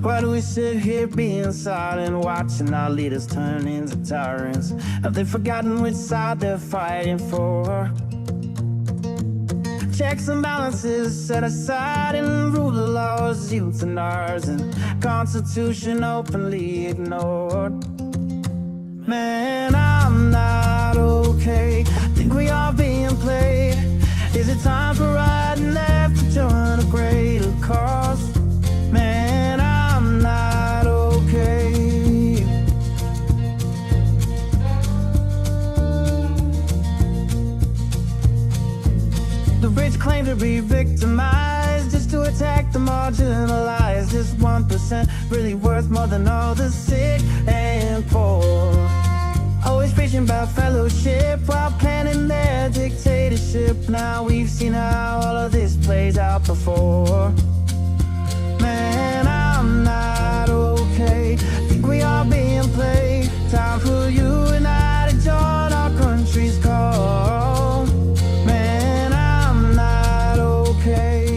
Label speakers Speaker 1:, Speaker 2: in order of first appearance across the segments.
Speaker 1: Why do we sit here being silent, watching our leaders turn into tyrants? Have they forgotten which side they're fighting for? Checks and balances set aside and rule of laws, youth and ours, and Constitution openly ignored. Man, I'm not okay. Think we are being played. Is it time for right and left to join a greater cause? Man, I'm not okay. The rich claim to be victimized just to attack the marginalized. Is 1% really worth more than all the sick and poor? Always preaching about fellowship while planning their dictatorship. Now we've seen how all of this plays out before. Man, I'm not okay. Think we are being played. Time for you and I to join our country's call. Man, I'm not okay.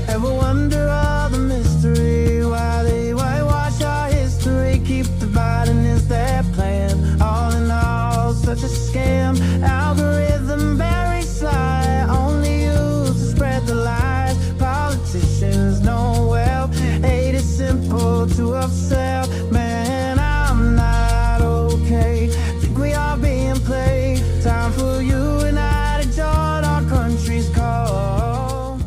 Speaker 1: Ever wonder all the mystery, why they whitewash our history, keep dividing is their plan? All in all, such a scam. Algorithm very sly, only used to spread the lies. Politicians know well, hate is simple to upsell. Man, I'm not okay. Think we are being played. Time for you and I to join our country's call.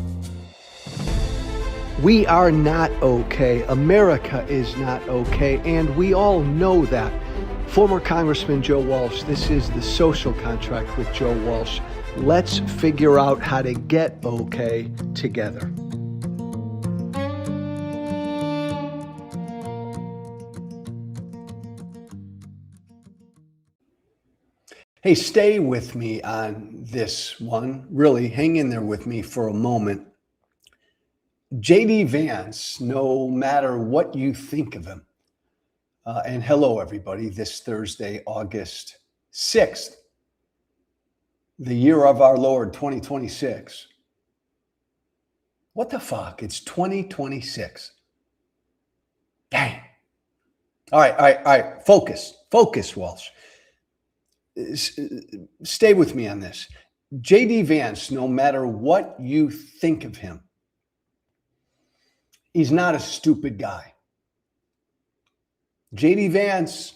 Speaker 2: We are not okay. America is not okay, and we all know that. Former Congressman Joe Walsh, this is The Social Contract with Joe Walsh. Let's figure out how to get okay together. Hey, stay with me on this one. Really, hang in there with me for a moment. J.D. Vance, no matter what you think of him, and hello, everybody, this Thursday, August 6th, the year of our Lord, 2026. What the fuck? It's 2026. Dang. All right. Focus, Walsh. Stay with me on this. J.D. Vance, no matter what you think of him, he's not a stupid guy. J.D. Vance,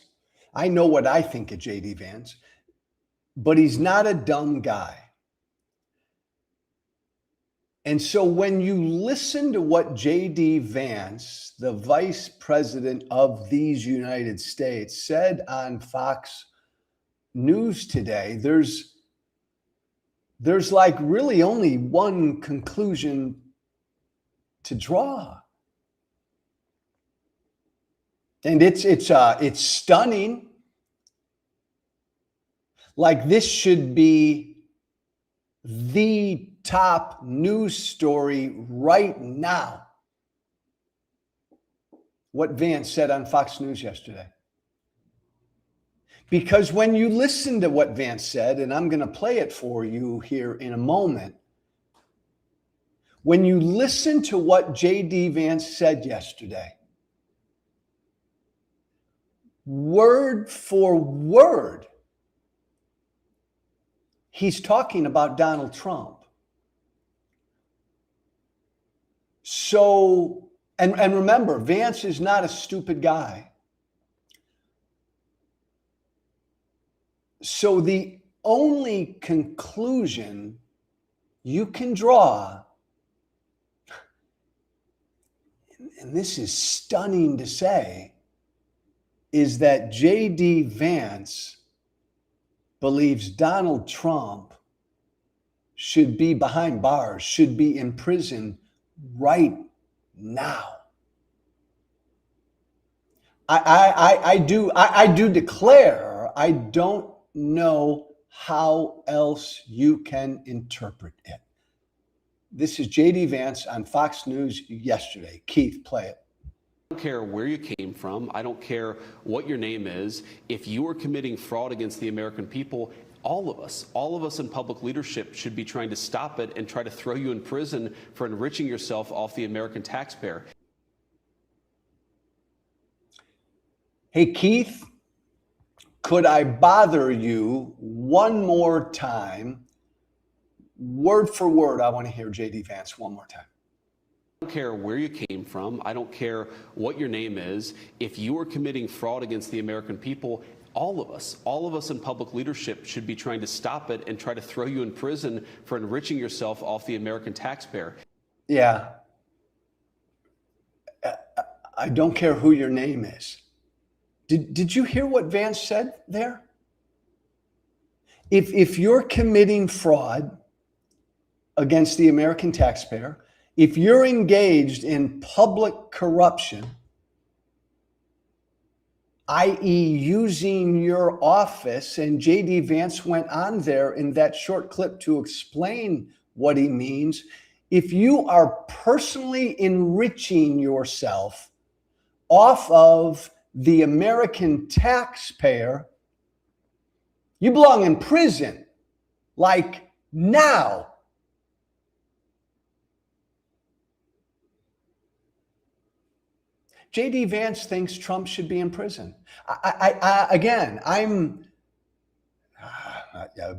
Speaker 2: I know what I think of J.D. Vance, but he's not a dumb guy. And so when you listen to what J.D. Vance, the vice president of these United States, said on Fox News today, there's like really only one conclusion to draw. And it's stunning. Like this should be the top news story right now. What Vance said on Fox News yesterday. Because when you listen to what Vance said, and I'm going to play it for you here in a moment, when you listen to what J.D. Vance said yesterday, word for word, he's talking about Donald Trump. So, and remember, Vance is not a stupid guy. So the only conclusion you can draw, and this is stunning to say, is that J.D. Vance believes Donald Trump should be behind bars, should be in prison right now. I do declare, I don't know how else you can interpret it. This is J.D. Vance on Fox News yesterday. Keith, play it.
Speaker 3: I don't care where you came from. I don't care what your name is. If you are committing fraud against the American people, All of us in public leadership should be trying to stop it and try to throw you in prison for enriching yourself off the American taxpayer.
Speaker 2: Hey, Keith, could I bother you one more time? Word for word, I want to hear J.D. Vance one more time.
Speaker 3: I don't care where you came from. I don't care what your name is. If you are committing fraud against the American people, all of us in public leadership should be trying to stop it and try to throw you in prison for enriching yourself off the American taxpayer.
Speaker 2: Yeah. I don't care who your name is. Did you hear what Vance said there? If you're committing fraud against the American taxpayer, if you're engaged in public corruption, i.e. using your office, and J.D. Vance went on there in that short clip to explain what he means. If you are personally enriching yourself off of the American taxpayer, you belong in prison, like now. J.D. Vance thinks Trump should be in prison. I've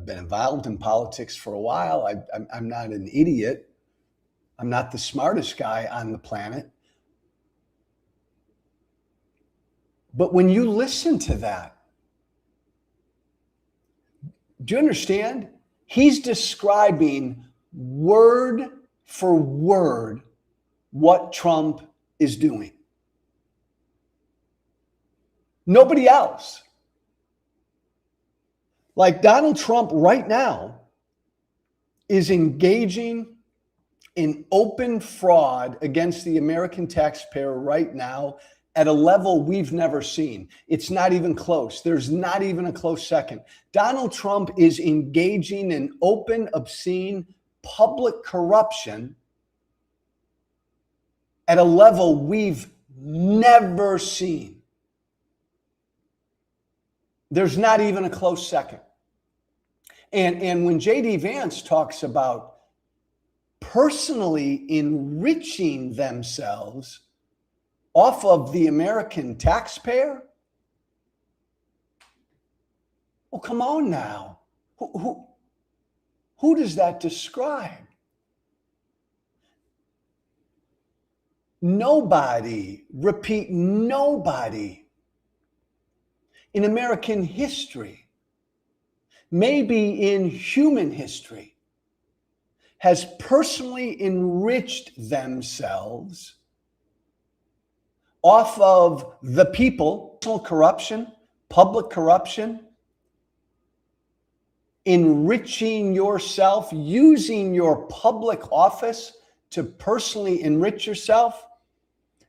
Speaker 2: been involved in politics for a while. I'm not an idiot. I'm not the smartest guy on the planet. But when you listen to that, do you understand? He's describing word for word what Trump is doing. Nobody else. Like Donald Trump right now is engaging in open fraud against the American taxpayer right now at a level we've never seen. It's not even close. There's not even a close second. Donald Trump is engaging in open, obscene, public corruption at a level we've never seen. There's not even a close second. And when J.D. Vance talks about personally enriching themselves off of the American taxpayer, well, come on now. Who does that describe? Nobody, repeat, nobody in American history, maybe in human history, has personally enriched themselves off of the people, personal corruption, public corruption, enriching yourself, using your public office to personally enrich yourself.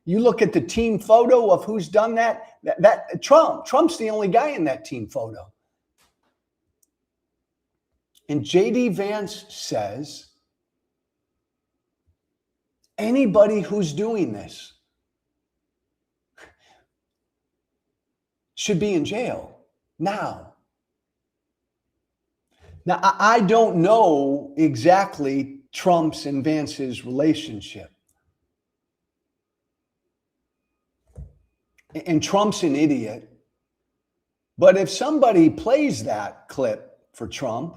Speaker 2: You look at the team photo of who's done that. Trump's the only guy in that team photo. And J.D. Vance says anybody who's doing this should be in jail now. Now, I don't know exactly Trump's and Vance's relationship. And Trump's an idiot. But if somebody plays that clip for Trump,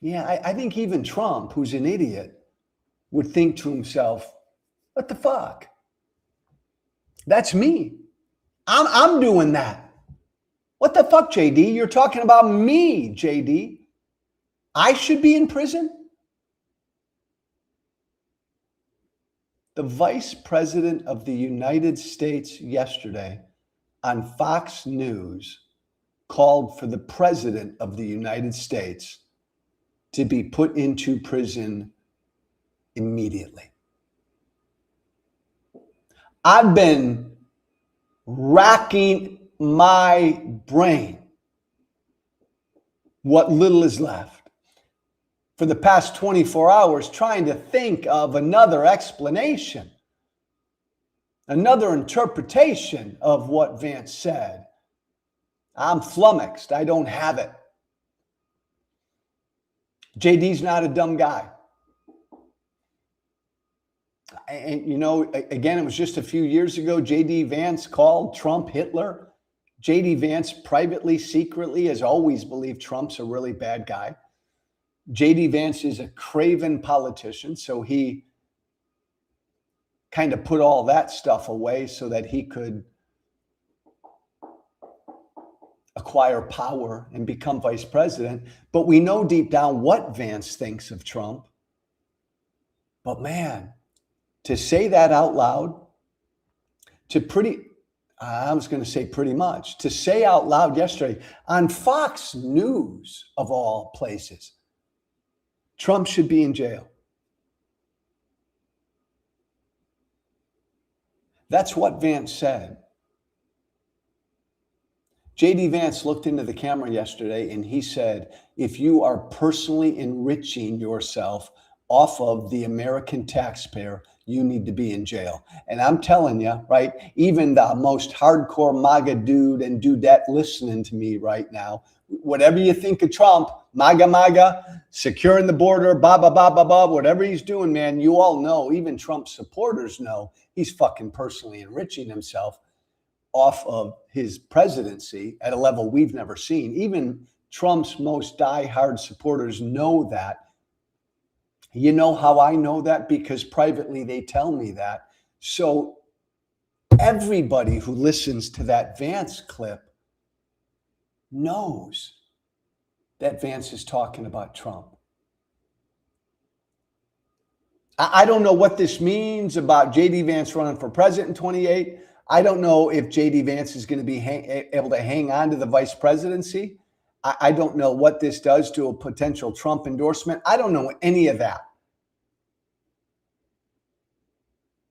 Speaker 2: yeah, I think even Trump, who's an idiot, would think to himself, what the fuck? That's me. I'm doing that. What the fuck, JD? You're talking about me, JD. I should be in prison? The Vice President of the United States yesterday on Fox News called for the President of the United States to be put into prison immediately. I've been racking my brain, what little is left, for the past 24 hours trying to think of another explanation, another interpretation of what Vance said. I'm flummoxed. I don't have it. JD's not a dumb guy. And, you know, again, it was just a few years ago, JD Vance called Trump Hitler. JD Vance privately, secretly has always believed Trump's a really bad guy. JD Vance is a craven politician, so he kind of put all that stuff away so that he could acquire power and become vice president. But we know deep down what Vance thinks of Trump. But man, to say that out loud, I was going to say pretty much, to say out loud yesterday on Fox News, of all places, Trump should be in jail. That's what Vance said. JD Vance looked into the camera yesterday and he said, if you are personally enriching yourself off of the American taxpayer, you need to be in jail. And I'm telling you, right, even the most hardcore MAGA dude and dudette listening to me right now, whatever you think of Trump, MAGA, securing the border, whatever he's doing, man, you all know, even Trump supporters know, he's fucking personally enriching himself off of his presidency at a level we've never seen. Even Trump's most diehard supporters know that. You know how I know that? Because privately they tell me that. So everybody who listens to that Vance clip knows that Vance is talking about Trump. I don't know what this means about JD Vance running for president in 28. I don't know if JD Vance is going to be able to hang on to the vice presidency. I don't know what this does to a potential Trump endorsement. I don't know any of that.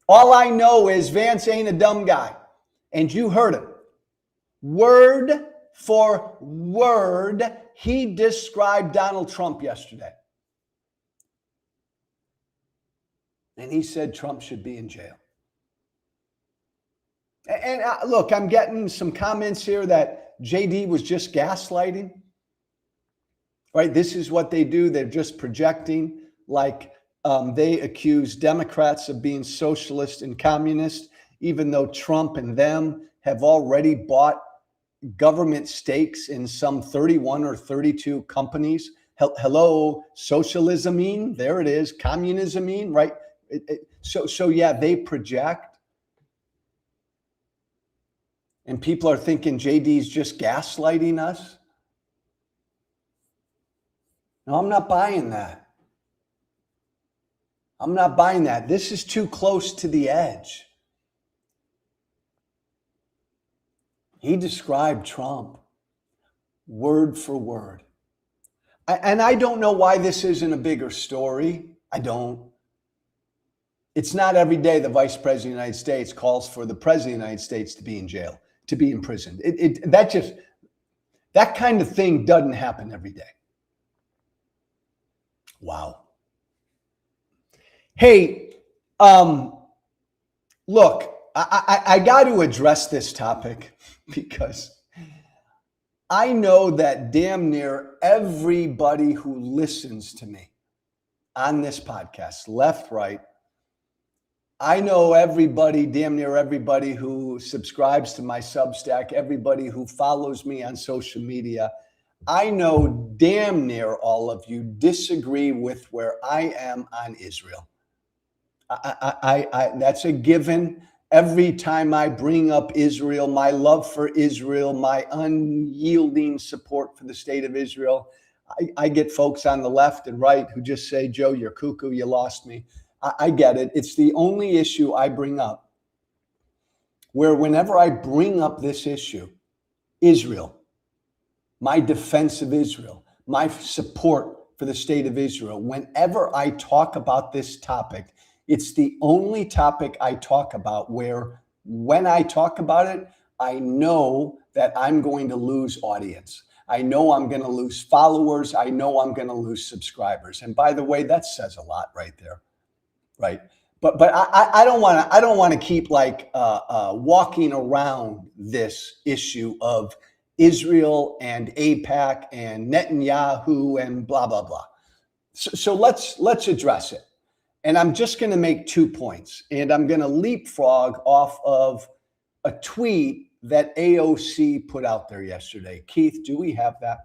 Speaker 2: All I know is Vance ain't a dumb guy. And you heard him. Word for word, he described Donald Trump yesterday. And he said Trump should be in jail. And look, I'm getting some comments here that JD was just gaslighting. Right? This is what they do. They're just projecting, like they accuse Democrats of being socialist and communist, even though Trump and them have already bought government stakes in some 31 or 32 companies. Hello, socialism, there it is, communism, right? So yeah, they project. And people are thinking JD's just gaslighting us. No, I'm not buying that. I'm not buying that. This is too close to the edge. He described Trump word for word. And I don't know why this isn't a bigger story. I don't. It's not every day the Vice President of the United States calls for the President of the United States to be in jail, to be imprisoned. That kind of thing doesn't happen every day. Wow. Hey, look, I got to address this topic because I know that damn near everybody who listens to me on this podcast, left, right, I know everybody, damn near everybody who subscribes to my Substack, everybody who follows me on social media, I know damn near all of you disagree with where I am on Israel. I that's a given. Every time I bring up Israel, my love for Israel, my unyielding support for the state of Israel, I get folks on the left and right who just say, Joe, you're cuckoo, you lost me. I get it. It's the only issue I bring up where whenever I bring up this issue, Israel, my defense of Israel, my support for the state of Israel, whenever I talk about this topic, it's the only topic I talk about where when I talk about it, I know that I'm going to lose audience. I know I'm going to lose followers. I know I'm going to lose subscribers. And by the way, that says a lot right there, right? But I don't want to keep like walking around this issue of Israel and APAC and Netanyahu and blah, blah, blah. So let's address it. And I'm just going to make 2 points. And I'm going to leapfrog off of a tweet that AOC put out there yesterday. Keith, do we have that?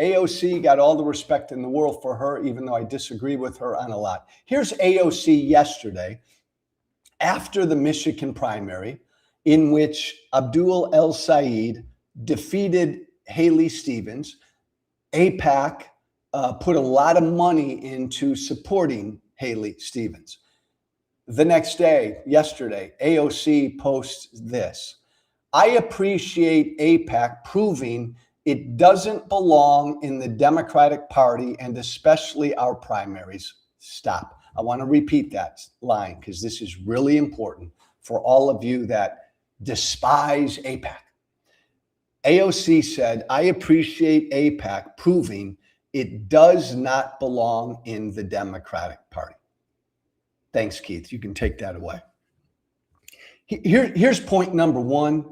Speaker 2: AOC, got all the respect in the world for her, even though I disagree with her on a lot. Here's AOC yesterday after the Michigan primary, in which Abdul El Sayed defeated Haley Stevens. APAC put a lot of money into supporting Haley Stevens. The next day, yesterday, AOC posts this: I appreciate APAC proving it doesn't belong in the Democratic Party and especially our primaries. Stop. I want to repeat that line because this is really important for all of you that despise APAC. AOC said, I appreciate APAC proving it does not belong in the Democratic Party. Thanks, Keith. You can take that away. Here's point number one.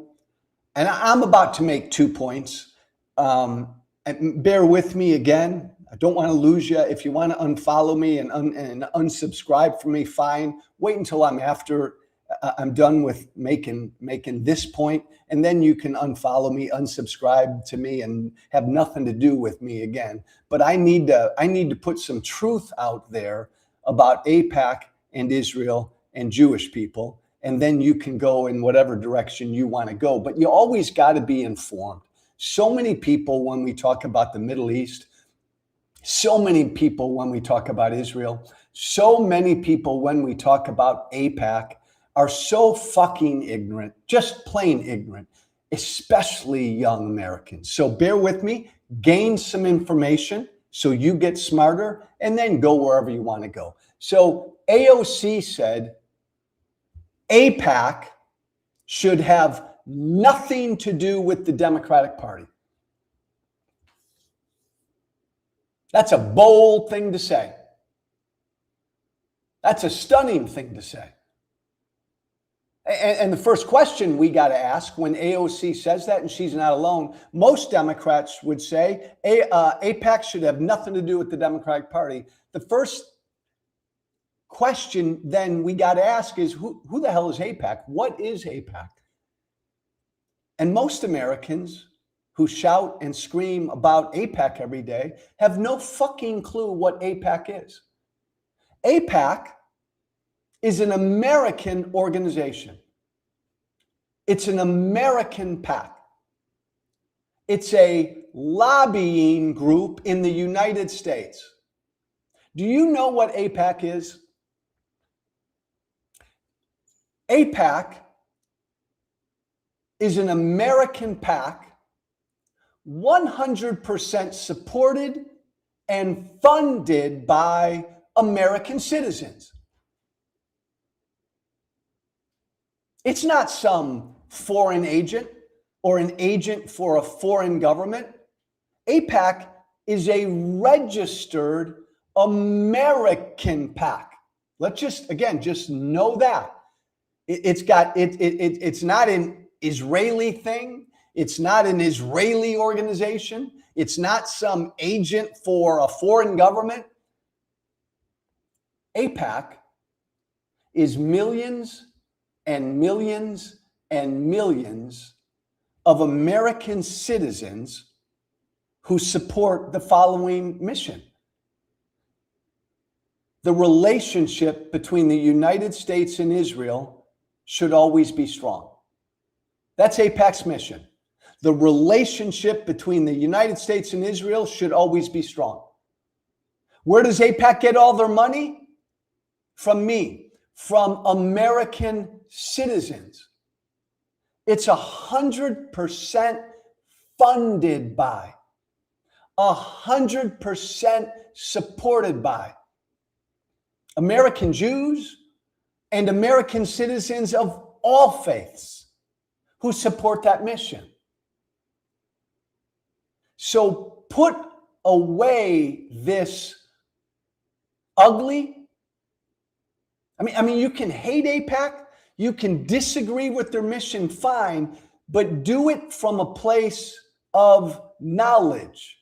Speaker 2: And I'm about to make 2 points. And bear with me again. I don't want to lose you. If you want to unfollow me and unsubscribe from me, fine. Wait until I'm done with making this point, and then you can unfollow me, unsubscribe to me, and have nothing to do with me again. But I need to put some truth out there about APAC and Israel and Jewish people, and then you can go in whatever direction you want to go. But you always got to be informed. So many people, when we talk about the Middle East, so many people when we talk about Israel, so many people when we talk about APAC are so fucking ignorant, just plain ignorant, especially young Americans. So bear with me, gain some information so you get smarter, and then go wherever you want to go. So AOC said APAC should have nothing to do with the Democratic Party. That's a bold thing to say. That's a stunning thing to say. And the first question we got to ask when AOC says that, and she's not alone, most Democrats would say APAC should have nothing to do with the Democratic Party. The first question then we got to ask is, who the hell is APAC? What is APAC? And most Americans who shout and scream about APAC every day have no fucking clue what APAC is. APAC is an American organization. It's an American PAC. It's a lobbying group in the United States. Do you know what APAC is? APAC is an American PAC, 100% supported and funded by American citizens. It's not some foreign agent or an agent for a foreign government. APAC is a registered American PAC. Let's just know that. It's not an Israeli thing. It's not an Israeli organization. It's not some agent for a foreign government. APAC is millions and millions and millions of American citizens who support the following mission. The relationship between the United States and Israel should always be strong. That's APAC's mission. The relationship between the United States and Israel should always be strong. Where does APAC get all their money? From me, from American citizens. It's 100% funded by, 100% supported by American Jews and American citizens of all faiths who support that mission. So put away this ugly. I mean, you can hate APAC, you can disagree with their mission, fine, but do it from a place of knowledge.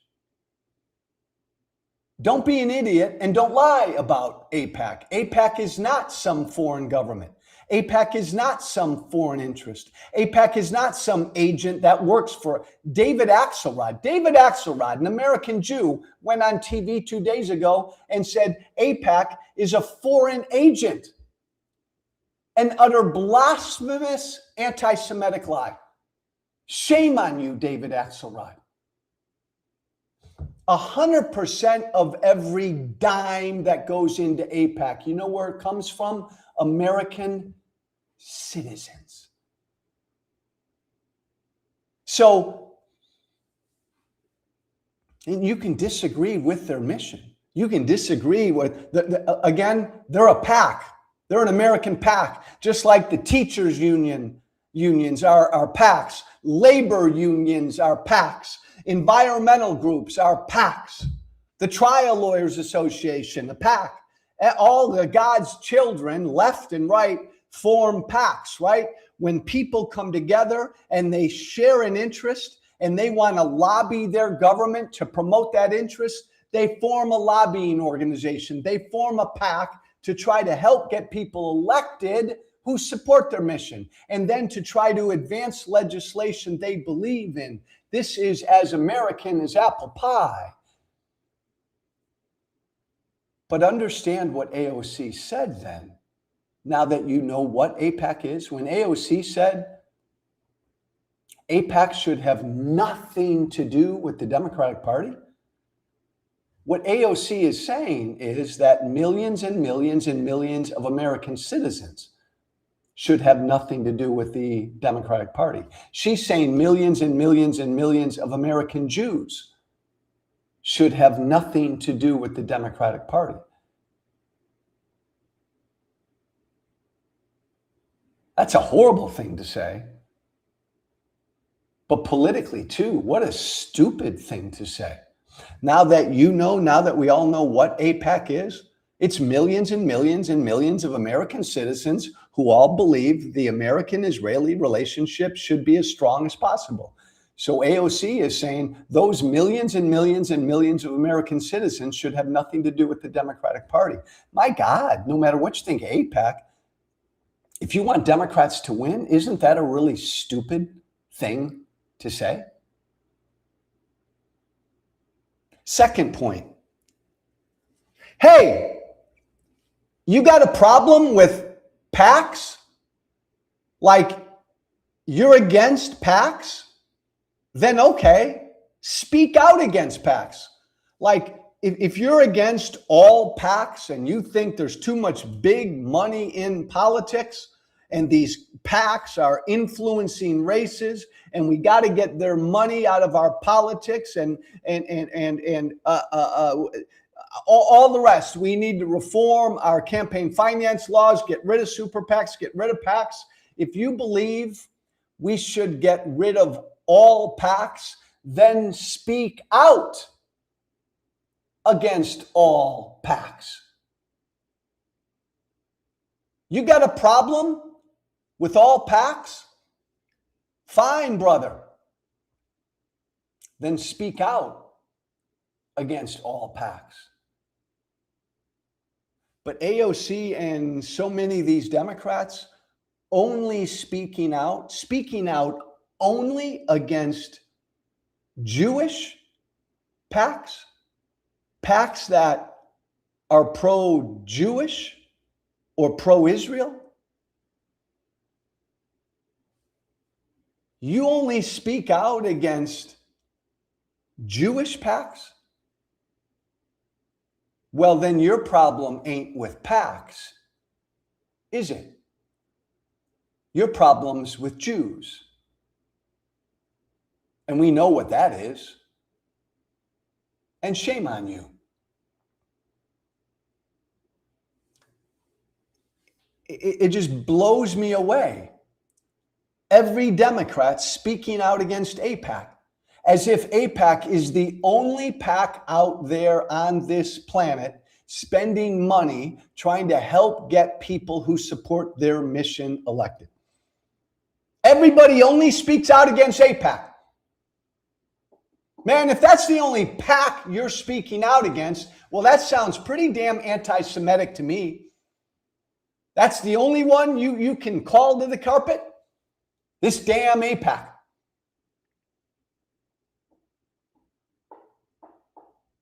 Speaker 2: Don't be an idiot and don't lie about APAC. APAC is not some foreign government. APAC is not some foreign interest. APAC is not some agent that works for David Axelrod. David Axelrod, an American Jew, went on TV 2 days ago and said APAC is a foreign agent. An utter blasphemous anti-Semitic lie. Shame on you, David Axelrod. 100% of every dime that goes into APAC, you know where it comes from? American citizens. So, and you can disagree with their mission. You can disagree with, again, they're a PAC. They're an American PAC, just like the teachers unions are PACs. Labor unions are PACs. Environmental groups are PACs. The Trial Lawyers Association, the PAC. All the God's children, left and right, form PACs, right? When people come together and they share an interest and they want to lobby their government to promote that interest, they form a lobbying organization. They form a PAC to try to help get people elected who support their mission, and then to try to advance legislation they believe in. This is as American as apple pie. But understand what AOC said then, now that you know what APAC is. When AOC said APAC should have nothing to do with the Democratic Party, what AOC is saying is that millions and millions and millions of American citizens should have nothing to do with the Democratic Party. She's saying millions and millions and millions of American Jews should have nothing to do with the Democratic Party. That's a horrible thing to say. But politically, too, what a stupid thing to say. Now that you know, now that we all know what APAC is, it's millions and millions and millions of American citizens who all believe the American-Israeli relationship should be as strong as possible. So AOC is saying those millions and millions and millions of American citizens should have nothing to do with the Democratic Party. My God, no matter what you think of APAC, if you want Democrats to win, isn't that a really stupid thing to say? Second point. Hey, you got a problem with PACs? Like you're against PACs? Then okay, speak out against PACs. Like if you're against all PACs and you think there's too much big money in politics and these PACs are influencing races and we got to get their money out of our politics and all the rest. We need to reform our campaign finance laws, get rid of super PACs, get rid of PACs. If you believe we should get rid of all PACs, then speak out against all PACs. You got a problem with all PACs? Fine, brother. Then speak out against all PACs. But AOC and so many of these Democrats only speaking out only against Jewish PACs, PACs that are pro-Jewish or pro-Israel. You only speak out against Jewish PACs? Well, then your problem ain't with PACs, is it? Your problem's with Jews. And we know what that is. And shame on you. It just blows me away. Every Democrat speaking out against APAC, as if APAC is the only PAC out there on this planet spending money trying to help get people who support their mission elected. Everybody only speaks out against APAC. Man, if that's the only pack you're speaking out against, well, that sounds pretty damn anti-Semitic to me. That's the only one you can call to the carpet? This damn APAC.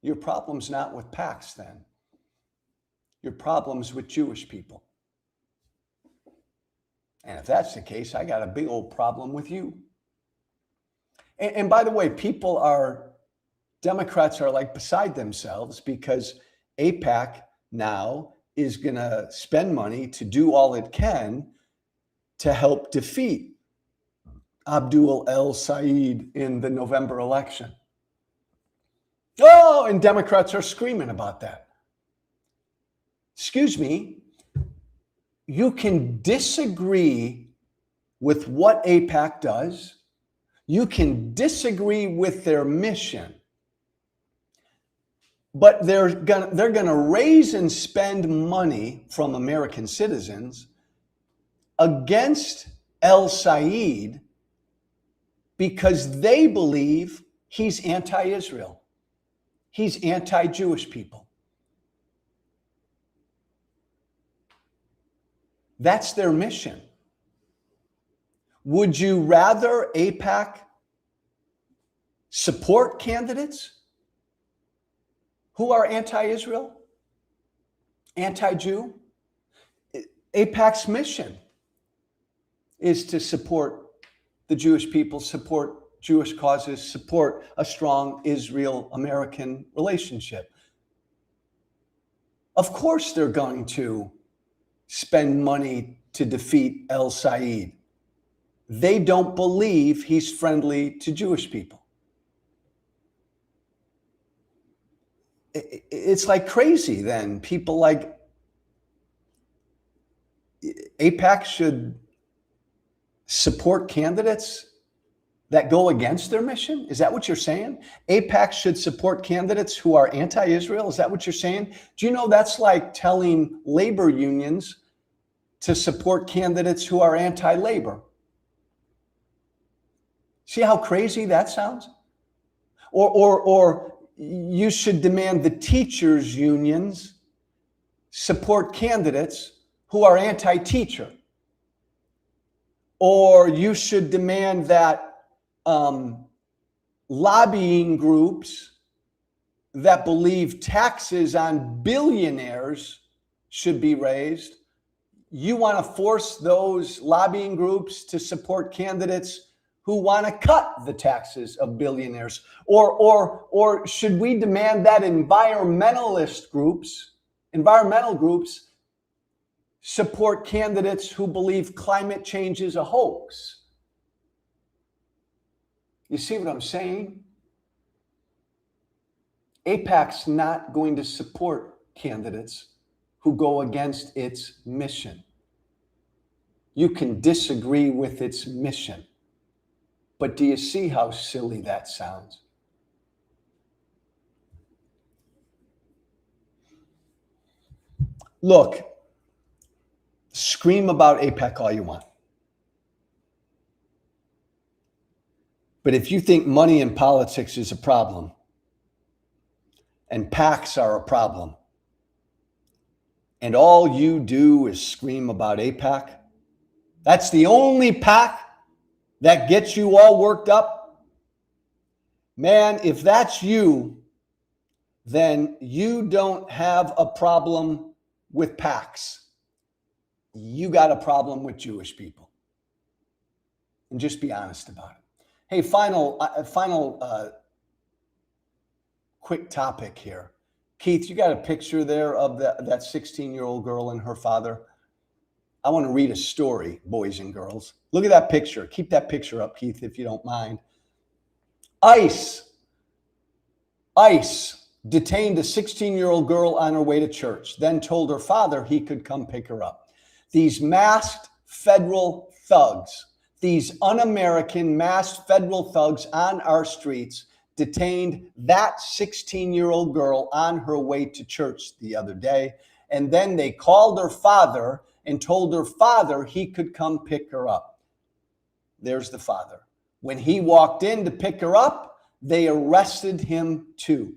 Speaker 2: Your problem's not with PACs then. Your problem's with Jewish people. And if that's the case, I got a big old problem with you. And by the way, Democrats are like beside themselves because APAC now is going to spend money to do all it can to help defeat Abdul El-Sayed in the November election. Oh, and Democrats are screaming about that. Excuse me, you can disagree with what APAC does. You can disagree with their mission, but they're gonna raise and spend money from American citizens against El-Sayed because they believe he's anti-Israel. He's anti-Jewish people. That's their mission. Would you rather APAC support candidates who are anti-Israel, anti-Jew? APAC's mission is to support the Jewish people, support Jewish causes, support a strong Israel-American relationship. Of course they're going to spend money to defeat El-Sayed. They don't believe he's friendly to Jewish people. It's like crazy then. People like APAC should support candidates that go against their mission? Is that what you're saying? APAC should support candidates who are anti-Israel? Is that what you're saying? Do you know that's like telling labor unions to support candidates who are anti-labor? See how crazy that sounds? Or you should demand the teachers' unions support candidates who are anti-teacher. Or you should demand that lobbying groups that believe taxes on billionaires should be raised. You want to force those lobbying groups to support candidates who want to cut the taxes of billionaires? Or should we demand that environmental groups support candidates who believe climate change is a hoax? You see what I'm saying? APAC's not going to support candidates who go against its mission. You can disagree with its mission, but do you see how silly that sounds? Look, scream about APAC all you want. But if you think money in politics is a problem and PACs are a problem, and all you do is scream about APAC, that's the only PAC that gets you all worked up, man, if that's you, then you don't have a problem with PACs. You got a problem with Jewish people. And just be honest about it. Hey, final quick topic here. Keith, you got a picture there of that 16-year-old girl and her father? I want to read a story, boys and girls. Look at that picture. Keep that picture up, Keith, if you don't mind. ICE detained a 16-year-old girl on her way to church, then told her father he could come pick her up. These masked federal thugs, these un-American masked federal thugs on our streets detained that 16-year-old girl on her way to church the other day. And then they called her father and told her father he could come pick her up. there's the father. When he walked in to pick her up, they arrested him too.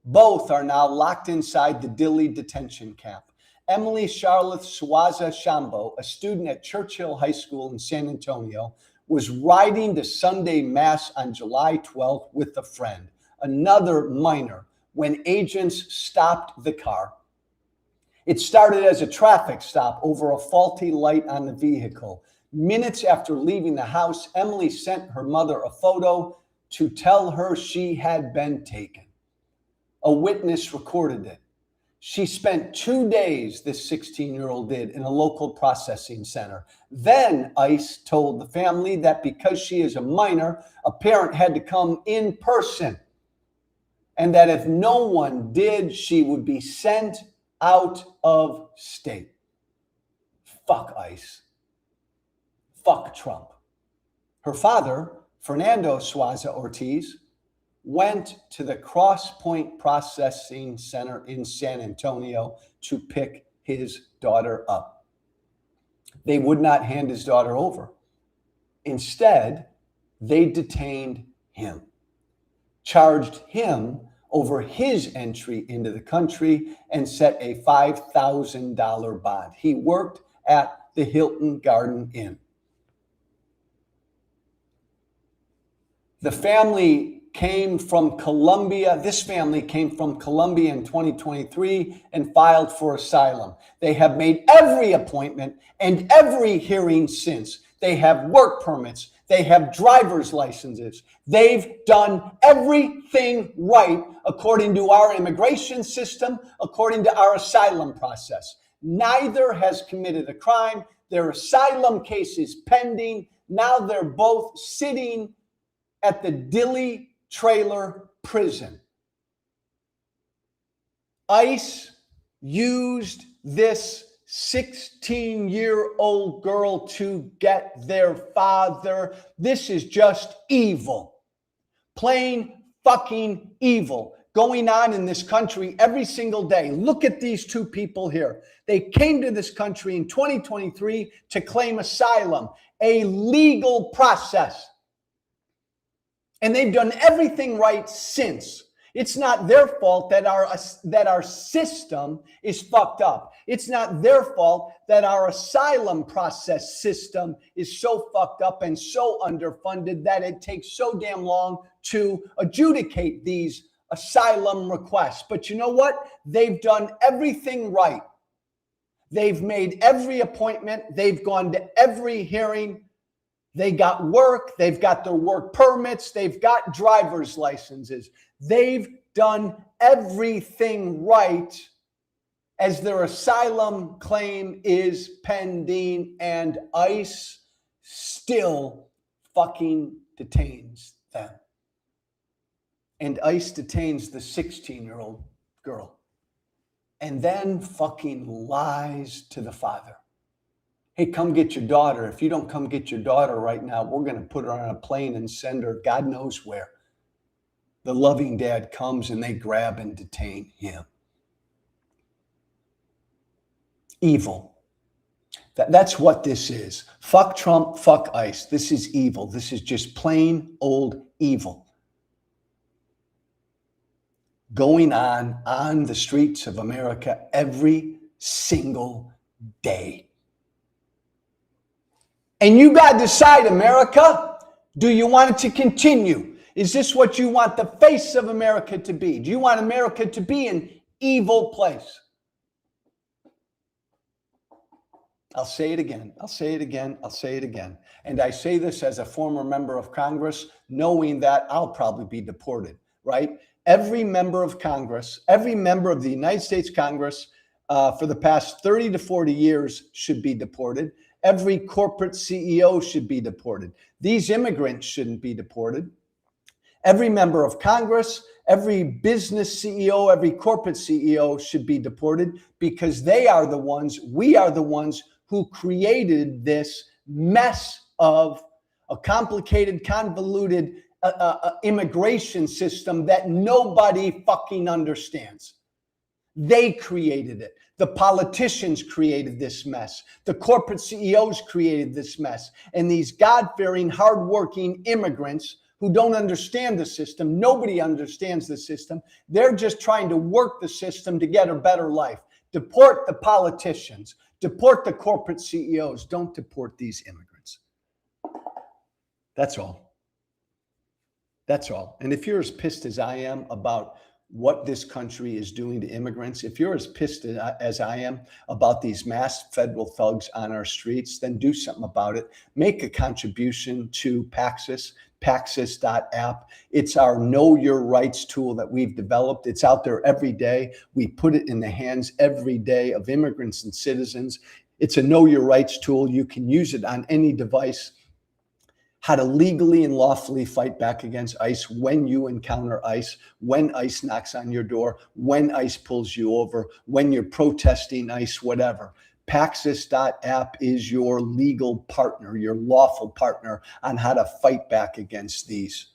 Speaker 2: Both are now locked inside the Dilley detention camp. Emily Charlotte Suaza Shambo, a student at Churchill High School in San Antonio, was riding to Sunday Mass on July 12th with a friend, another minor, when agents stopped the car. It started as a traffic stop over a faulty light on the vehicle. Minutes after leaving the house, Emily sent her mother a photo to tell her she had been taken. A witness recorded it. She spent 2 days, this 16-year-old did, in a local processing center. Then ICE told the family that because she is a minor, a parent had to come in person, and that if no one did, she would be sent out of state. Fuck ICE. Fuck Trump. Her father, Fernando Suaza Ortiz, went to the Cross Point Processing Center in San Antonio to pick his daughter up. They would not hand his daughter over. Instead, they detained him, charged him over his entry into the country, and set a $5,000 bond. He worked at the Hilton Garden Inn. The family came from Colombia. This family came from Colombia in 2023 and filed for asylum. They have made every appointment and every hearing since. They have work permits. They have driver's licenses. They've done everything right according to our immigration system, according to our asylum process. Neither has committed a crime. Their asylum case is pending. Now they're both sitting at the Dilley trailer prison. ICE used this 16-year-old girl to get their father. This is just evil. Plain fucking evil going on in this country every single day. Look at these two people here. They came to this country in 2023 to claim asylum, a legal process. And they've done everything right since. It's not their fault that our system is fucked up. It's not their fault that our asylum process system is so fucked up and so underfunded that it takes so damn long to adjudicate these asylum requests. But you know what? They've done everything right. They've made every appointment. They've gone to every hearing. They got work. They've got their work permits. They've got driver's licenses. They've done everything right as their asylum claim is pending, and ICE still fucking detains them. And ICE detains the 16-year-old girl and then fucking lies to the father. Hey, come get your daughter. If you don't come get your daughter right now, we're going to put her on a plane and send her God knows where. The loving dad comes and they grab and detain him. Evil. That's what this is. Fuck Trump, fuck ICE. This is evil. This is just plain old evil. Going on the streets of America every single day. And you got to decide, America, do you want it to continue? Is this what you want the face of America to be? Do you want America to be an evil place? I'll say it again. I'll say it again. I'll say it again. And I say this as a former member of Congress, knowing that I'll probably be deported, right? Every member of Congress, every member of the United States Congress for the past 30 to 40 years should be deported. Every corporate CEO should be deported. These immigrants shouldn't be deported. Every member of Congress, every business CEO, every corporate CEO should be deported because they are the ones, we are the ones who created this mess of a complicated, convoluted immigration system that nobody fucking understands. They created it. The politicians created this mess. The corporate CEOs created this mess. And these God-fearing, hardworking immigrants who don't understand the system, nobody understands the system. They're just trying to work the system to get a better life. Deport the politicians. Deport the corporate CEOs. Don't deport these immigrants. That's all. That's all. And if you're as pissed as I am about what this country is doing to immigrants, if you're as pissed as I am about these masked federal thugs on our streets, then do something about it. Make a contribution to Paxos, paxos.app. It's our Know Your Rights tool that we've developed. It's out there every day. We put it in the hands every day of immigrants and citizens. It's a Know Your Rights tool. You can use it on any device. How to legally and lawfully fight back against ICE when you encounter ICE, when ICE knocks on your door, when ICE pulls you over, when you're protesting ICE, whatever. Paxos.app is your legal partner, your lawful partner on how to fight back against these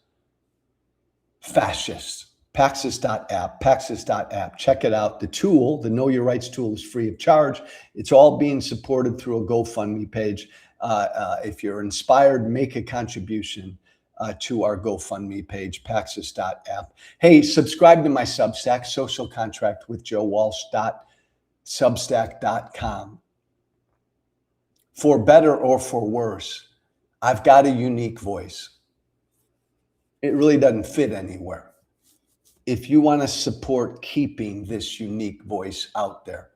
Speaker 2: fascists. Paxos.app, Paxos.app. Check it out. The tool, the Know Your Rights tool, is free of charge. It's all being supported through a GoFundMe page. If you're inspired, make a contribution to our GoFundMe page, Paxos.app. Hey, subscribe to my Substack, Social Contract with Joe Walsh.substack.com. For better or for worse, I've got a unique voice. It really doesn't fit anywhere. If you want to support keeping this unique voice out there,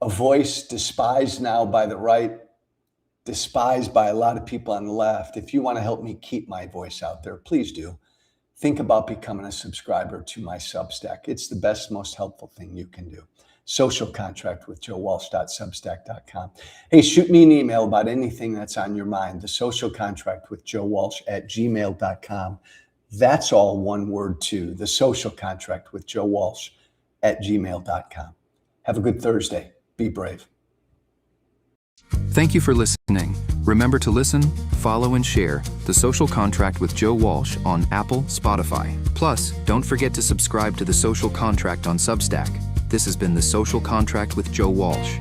Speaker 2: a voice despised now by the right, despised by a lot of people on the left. If you want to help me keep my voice out there, please do. Think about becoming a subscriber to my Substack. It's the best, most helpful thing you can do. Social Contract with Joe Walsh.substack.com. Hey, shoot me an email about anything that's on your mind. The Social Contract with Joe Walsh@gmail.com. That's all one word too. The Social Contract with Joe Walsh@gmail.com. Have a good Thursday. Be brave.
Speaker 4: Thank you for listening. Remember to listen, follow, and share The Social Contract with Joe Walsh on Apple, Spotify. Plus, don't forget to subscribe to The Social Contract on Substack. This has been The Social Contract with Joe Walsh.